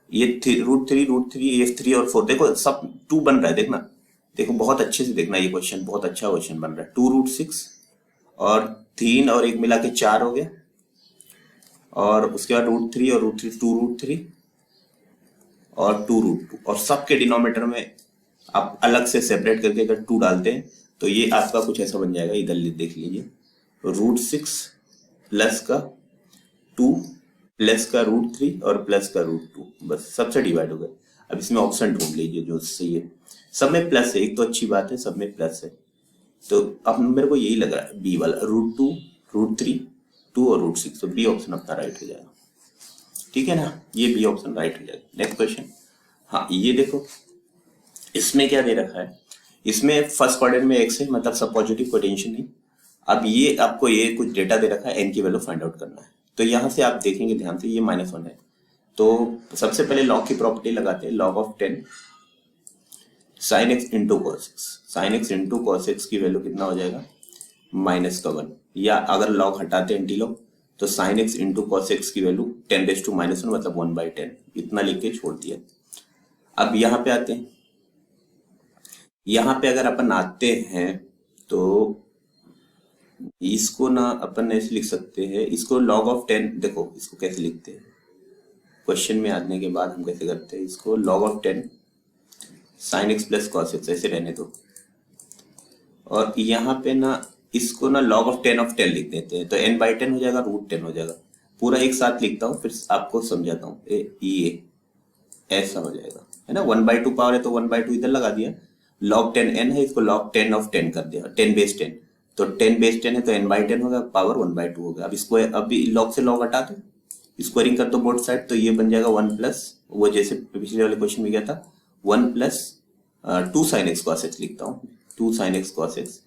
√3 ये 3 और 4, देखो सब 2 बन रहा है। देखो बहुत अच्छे से देखना, ये क्वेश्चन बहुत अच्छा क्वेश्चन बन रहा है। 2√6 और 3 और 1 मिला के 4 हो गया, और उसके बाद √3 और √3 2√3 और 2√2, और सबके डिनोमिनेटर में आप अलग से सेपरेट करके अगर 2 डालते हैं तो ये आपका कुछ ऐसा बन जाएगा। इधर देख लीजिए, √6 प्लस का 2 प्लस का √3 और प्लस का √2, बस सबसे डिवाइड हो गया। अब इसमें ऑप्शन ढूंढ लीजिए जो सही है, सब में प्लस है, एक तो अच्छी बात है, सब में प्लस है। तो अब मेरे को यही लग रहा है बी वाला, √2 √3 2 और √6, तो बी ऑप्शन अपना राइट हो जाएगा। ठीक है ना, ये बी ऑप्शन राइट हो जाएगा। नेक्स्ट क्वेश्चन, हाँ ये देखो इसमें क्या दे रखा है, इसमें फर्स्ट क्वाड्रेंट में x है, मतलब सब पॉजिटिव, कोई टेंशन नहीं। अब ये आपको ये कुछ डेटा दे रखा है, n की वैल्यू फाइंड आउट करना है। तो यहाँ से आप देखेंगे ध्यान से, ये -1 है, तो सबसे पहले लॉग की प्रॉपर्टी लगाते हैं, log of 10 sin x into cos x. Sine x into cos x की वैल्यू कितना हो जाएगा, -1, या अगर लॉग हटाते हैं एंटी लॉग तो sin x into cos x की वैल्यू 10⁻⁻1 मतलब 1/10, इतना लिख के छोड़ दिया। अब यहाँ पे आते हैं, यहाँ पे अगर अपन आते हैं तो इसको ना अपन ऐसे लिख सकते हैं, इसको log ऑफ 10, देखो इसको कैसे लिखते हैं, क्वेश्चन में आने के बाद हम कैसे करते हैं इसको, log of 10 sin x plus cos x ऐसे रहने दो, और यहाँ पे ना इसको ना log ऑफ 10 लिख देते हैं, तो n/10 हो जाएगा, √10 हो जाएगा। पूरा एक साथ लिखता हूँ फिर आपको समझाता हूँ, ये ऐसा हो जाएगा, है ना। 1/2 पावर है तो 1/2 इधर लगा दिया, log 10n है, इसको log 10 ऑफ 10 कर दिया, 10⁻10, तो 10⁻10 है तो n/10 होगा, पावर 1/2 होगा। अब इसको अभी log से log हटा दो, स्क्वायरिंग कर दो बोथ साइड, तो ये बन जाएगा 1 प्लस, वो जैसे पिछले वाले क्वेश्चन में क्या था, 1 plus 2 sin x cos x लिखता हूँ, 2 sin x cos x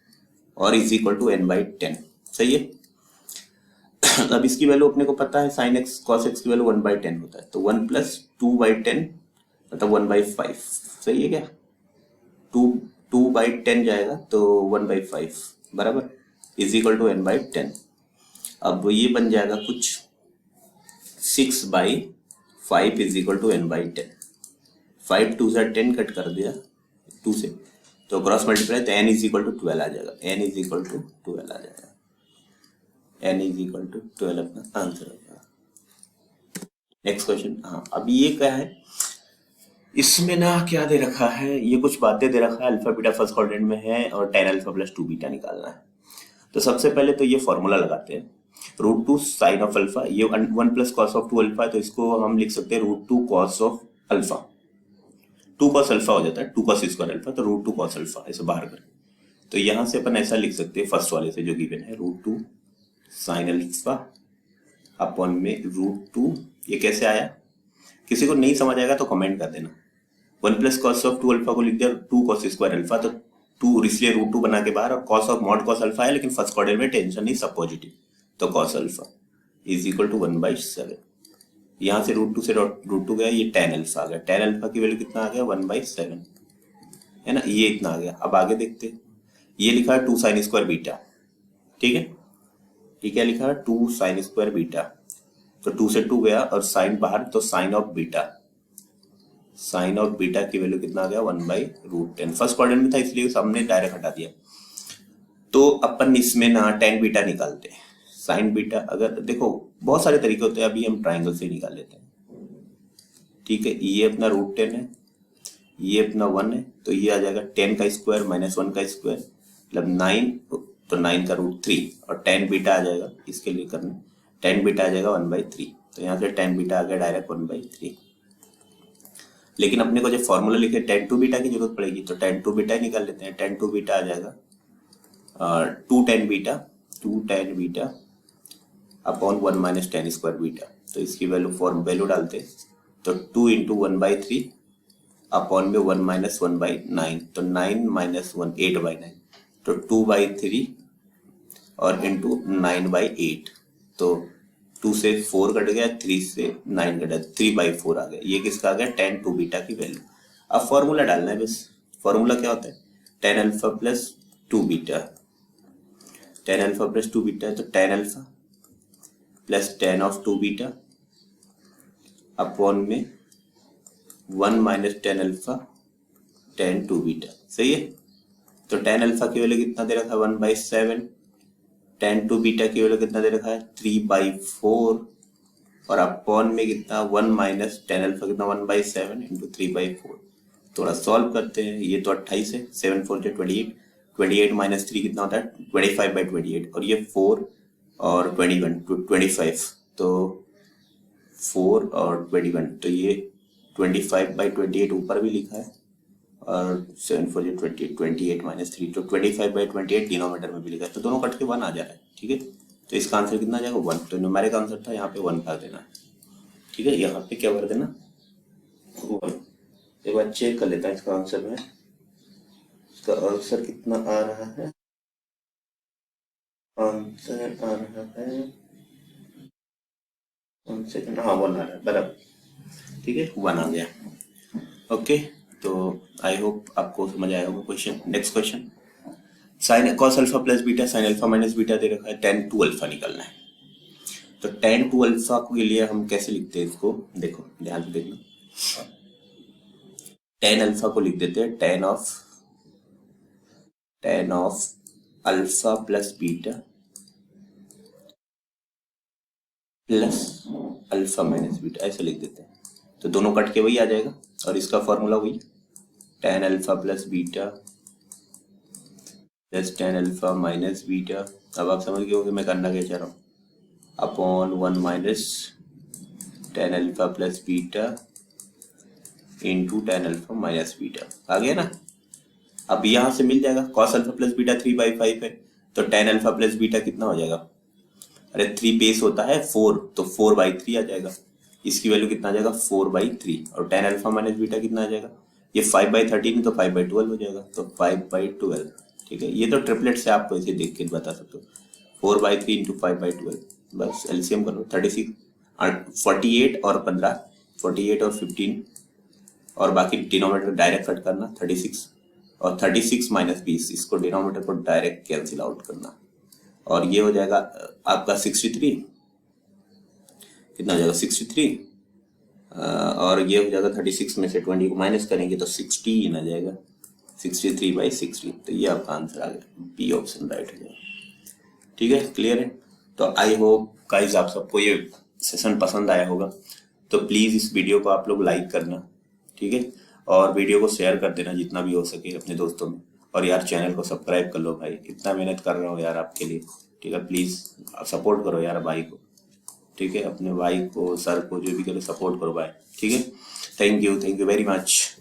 और इज इक्वल टू n/10, सही है। अब इसकी वैल्यू अपने को पता है, sin x cos x की वैल्यू 1/10 होता है, तो 1 प्लस 2/10 मतलब 1/5, सही है क्या? 2/10 जाएगा तो 1/5 बराबर इज इक्वल टू n/10। अब ये बन जाएगा कुछ 6/5 इज इक्वल टू n/10। 5 2 से 10 कट कर दिया 2 से, तो क्रॉस मल्टीप्लाई तो n इज इक्वल टू 12 आ जाएगा, n इज इक्वल टू 12 आ जाएगा, n इज इक्वल टू 12 अपना आंसर हो जाएगा। Next question. हाँ, अभी ये क्या है, इसमें ना क्या दे रखा है, ये कुछ बातें दे रखा है, अल्फा बीटा फर्स्ट क्वाड्रेंट में है और tan अल्फा प्लस 2 बीटा निकालना है। तो सबसे पहले तो ये फॉर्मूला लगाते हैं, √2 साइन ऑफ अल्फा, ये 1 प्लस कॉस ऑफ 2 अल्फा है, तो इसको हम लिख सकते हैं √2 cos of alpha. 2 cos alpha हो जाता है, 2 कॉस स्क्वायर अल्फा, तो √2 कॉस अल्फा ऐसे बाहर कर। तो यहां से अपन ऐसा लिख सकते हैं फर्स्ट वाले से जो गिवन है, √2 साइन अल्फा अपॉन में √2। ये कैसे आया, किसी को नहीं समझ आएगा तो कमेंट कर देना। 1 प्लस कॉस ऑफ 2 अल्फा को लिख दिया 2 कॉस स्क्वायर अल्फा, तो 2 इसलिए √2 बना के बाहर, और cos of mod cos alpha है लेकिन फर्स्ट क्वाड्रेंट में टेंशन नहीं, सब पॉजिटिव, तो cos alpha is equal to 1/7। यहाँ से √2 से √2 गया, ये tan अल्फा आ गया, tan अल्फा की वैल्यू कितना आ गया 1/7 है ना, ये इतना आ गया। अब आगे देखते हैं, ये लिखा है 2 साइन स्क्वायर बीटा, ठीक है, ये क्या लिखा है 2 साइन स्क्वायर बीटा, तो 2 से 2 गया और साइन बाहर, तो sine of beta, sine of beta की वैल्यू कितना आ गया 1/√10। फर्स्ट क्वाड्रेंट में था इसलिए सामने डायरेक्ट हटा दिया। तो अपन इसमें ना tan बीटा निकालते हैं, साइन बीटा, अगर देखो बहुत सारे तरीके होते हैं, अभी हम ट्राइंगल से निकाल लेते हैं, ठीक है। ये अपना √10 है, ये अपना 1 है, तो ये आ जाएगा 10 का स्क्वायर माइनस 1 का स्क्वायर मतलब 9, तो 9 का √3, और tan बीटा आ जाएगा, इसके लिए करना tan बीटा आ जाएगा 1/3, तो यहाँ से tan बीटा आ गया डायरेक्ट 1/3। लेकिन अपने को जब फॉर्मूला लिखे tan 2 बीटा की जरूरत पड़ेगी, तो tan 2 बीटा ही निकाल लेते हैं। tan 2 बीटा आ जाएगा 2 tan beta upon 1 minus tan square beta, तो इसकी वैल्यू डालते हैं, तो 2 इंटू 1/3 अपॉन में 1 माइनस 1/9, तो 9 माइनस 1 8/9, तो 2/3 और इंटू 9/8, तो 2 से 4 कट गया, 3 से 9 कट गया, 3/4 आ गया। ये किसका आ गया tan 2 बीटा की वैल्यू। अब फॉर्मूला डालना है बस। फॉर्मूला क्या होता है, tan alpha plus 2 beta, tan alpha plus 2 beta है, तो tan alpha plus tan of 2 beta upon में 1 minus tan alpha tan 2 beta, सही है। तो tan अल्फा की वैल्यू कितना दे रखा है 1/7, tan 2 बीटा की वैल्यू कितना दे रखा है 3/4, और अपॉन में कितना 1 माइनस tan अल्फा कितना 1/7 इंटू 3/4। थोड़ा सॉल्व करते हैं, ये तो 28 है, 7 4 जो 28, 28 माइनस 3 कितना होता है 25/28, और ये 4 और 21 25, तो 4 और 21, तो ये 25/28 ऊपर भी लिखा है, और 7 4 जो 28 माइनस 3, तो 25/28 डिनोमिनेटर में भी लिखा है, तो दोनों कट के 1 आ जा रहा है, ठीक है। तो इसका आंसर कितना आ जाएगा 1, तो न्यूमेरिक आंसर था, यहाँ पे 1 भर देना, ठीक है। यहाँ पे क्या भर देना 1। एक बार चेक कर लेता है इसका आंसर में, इसका आंसर कितना आ रहा है, आंसर आ रहा है, हाँ 1 आ रहा है बराबर, ठीक है 1 आ गया। ओके, तो आई होप आपको समझ आया होगा question. Next question, sine cos alpha plus beta sine alpha minus beta दे रखा है, tan 2 अल्फा निकालना है। तो tan 2 अल्फा के लिए हम कैसे लिखते हैं इसको, देखो ध्यान से देखना, tan अल्फा को लिख देते हैं tan of alpha plus beta plus alpha minus beta, ऐसे लिख देते हैं, तो दोनों कट के वही आ जाएगा, और इसका फॉर्मूला वही tan alpha plus beta plus tan alpha minus beta. अब आप समझ गए होंगे मैं करना क्या चाह रहा हूँ, upon 1 minus tan alpha plus beta into tan alpha minus beta, आ गया ना। अब यहाँ से मिल जाएगा cos अल्फा प्लस बीटा 3/5 है, तो tan अल्फा प्लस बीटा कितना हो जाएगा, अरे 3 बेस होता है 4, तो 4/3 आ जाएगा, इसकी वैल्यू कितना आ जाएगा 4/3, और tan अल्फा माइनस बीटा कितना आ जाएगा, ये 5/13 तो 5/12 हो जाएगा, तो 5/12, ठीक है। ये तो ट्रिपलेट से आपको इसे देख के बता सकते हो, 4/3 इंटू 5/12, बस एलसीएम कर लो, 36 48 और 15, 48 और 15 और बाकी डिनोमिनेटर डायरेक्ट कट करना 36 और 36 माइनस 20, इसको डिनोमिनेटर को डायरेक्ट कैंसिल आउट करना और ये हो जाएगा आपका 63, कितना हो जाएगा 63 और ये हो जाएगा 36 में से 20 को माइनस करेंगे तो 16 आ जाएगा, 63/16। तो ये आपका आंसर आ गया, बी ऑप्शन राइट हो जाएगा। ठीक है, क्लियर है। तो आई होप गाइस आप सबको ये सेशन पसंद आया होगा, तो प्लीज़ इस वीडियो को आप लोग लाइक करना, ठीक है, और वीडियो को शेयर कर देना जितना भी हो सके अपने दोस्तों में, और यार चैनल को सब्सक्राइब कर लो भाई, इतना मेहनत कर रहा हूँ यार आपके लिए, ठीक है, प्लीज़ सपोर्ट करो यार भाई को, ठीक है, अपने भाई को, सर को, जो भी करो सपोर्ट करो भाई, ठीक है। Thank you very much.